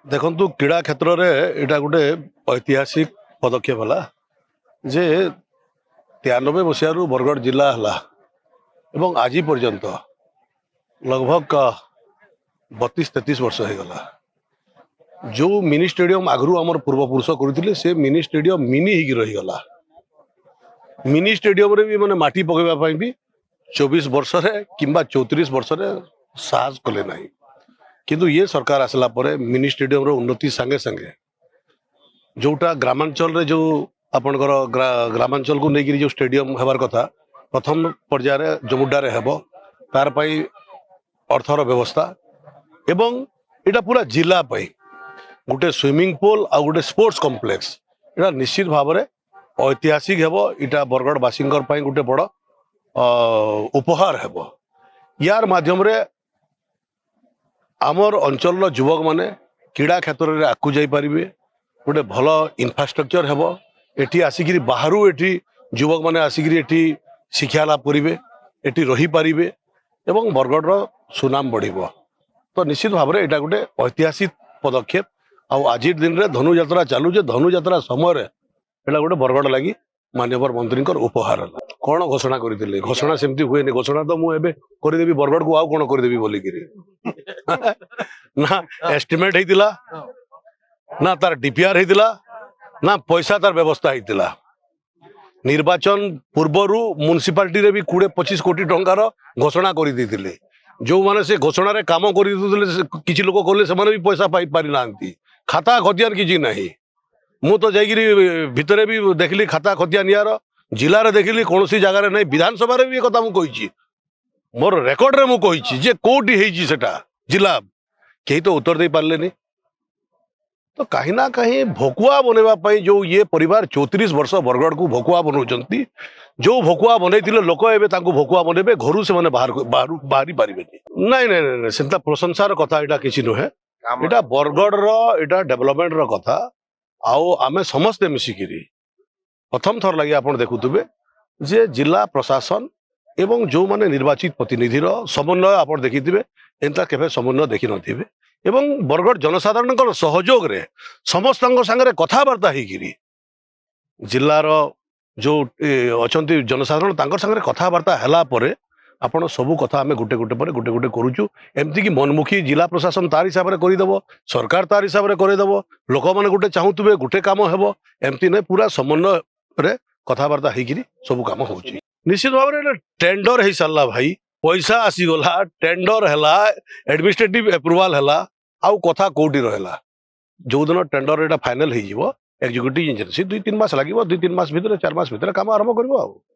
देखु क्रीड़ा क्षेत्र में यहाँ गोटे ऐतिहासिक पदक्षेप है जे 93 मसीह बरगढ़ जिला है एवं आज पर्यंत लगभग 32-33 वर्ष हो गला जो मिनी स्टेडियम आगु आम पूर्वपुरुष करते से मिनी स्टेडियम मिनी ही रहीगला। मिनी स्टेडियम रे भी माने माटी पकेबा भी 24 वर्ष कि 34 वर्ष साहस कले ना किंतु ये सरकार आसला परे मिनी स्टेडियम रो उन्नति संगे संगे जोटा ग्रामांचल रे जो आपनकर ग्रामांचल को लेकिन जो स्टेडियम हेबार कथा प्रथम पर्याय जमुडारे हेबो तार पई अर्थर व्यवस्था एवं इटा पूरा जिला पई गोटे स्विमिंग पूल आ गोटे स्पोर्ट्स कॉम्प्लेक्स इटा निश्चित भाव में ऐतिहासिक हेबो। इटा बरगढ़ बासिंगर पई गोटे बड़ उपहार हेबो। यार माध्यम रे आमर अंचल युवक माने क्रीड़ा क्षेत्र में आगू जाई पारिबे गोटे भल इंफ्रास्ट्रक्चर हेबो। एठी आसिकिरी बाहरु एठी युवक माने आसिकिरी एठी शिक्षा लाभ करिवे एठी रही पारिबे एवं बरगढ़ रो सुनाम बढ़िबो। तो निश्चित भाव में एटा गोटे ऐतिहासिक पदक्षेप आज दिन रे धनु यात्रा चालू जे धनु यात्रा समय रे एटा गोटे बरगढ़ लगी माननीय मंत्री उपहार कौन घोषणा करते घोषणा सेमती हुए घोषणा तो मुझे करदेवी बरगढ़ को आउ कौन करदेवी बोलिकी ना एस्टिमेट होता ना तार डीपीआर होता ना पैसा तार व्यवस्था होता। निर्वाचन पूर्वर म्युनिसिपालिटी रे भी 20-25 कोटी टंकार घोषणा कर जो माने से घोषणा रे काम कर किसी लोग कले से भी पैसा पाई पारि ना खाता खतियान किसी ना मु तो जाइए भितर भी देखली खाता खतियान यार जिले में देखली कौन सी जगार नहीं विधानसभा भी कथा मुझे मोर रेकर्ड रे मुझे जे कोटी है सेटा जिला कहीं तो उत्तर दे पारे नहीं। तो कहीं ना कहीं भकुआ बनवाई जो ये परिवार 34 वर्ष बरगढ़ को भकुआ बनाऊँ जो भकुआ बनई लोक एवं भकुआ बनइबे घर से बाहरी पारे नहीं नहीं नहीं से प्रशंसार कथा यहाँ किसी नुहे यहाँ बरगढ़ रा डेवलपमेंट कथा आउ आमे समस्ते मिसिकी प्रथम थर लगे आप देखुवे जे जिला प्रशासन एवं जो माने निर्वाचित प्रतिनिधि समन्वय आप देखिथे एंता केवे समन्वय देखी नथिबे एवं बरगढ़ जनसाधारण सहयोग रे समस्त संगे कथबार्ता होगी जिलार जो अच्छा जनसाधारण तांकर संगे कथबार्ता हैला परे आपण सबू कथा आम गोटे गोटे पर गोटे गोटे करूचु एमती कि मनमुखी जिला प्रशासन तार हिसाब से करदेव सरकार तार हिसाब से करदेव लोक मैंने गोटे चाहूबे गोटे कम हेब एमती नहीं पूरा समन्वय रे कथबार्ता होगी सब कम हो निश्चित भाव में टेंडर हो सारा भाई पैसा आसीगला टेंडर है एडमिनिस्ट्रेटिव एप्रुवाल है आउ कथा कौटी रहा जो दिन टेंडर फाइनल हो एग्जीक्यूटिव इंजीनियर 2-3 मास लगे 2-3 मास भर 4 मास भर काम आरंभ कर।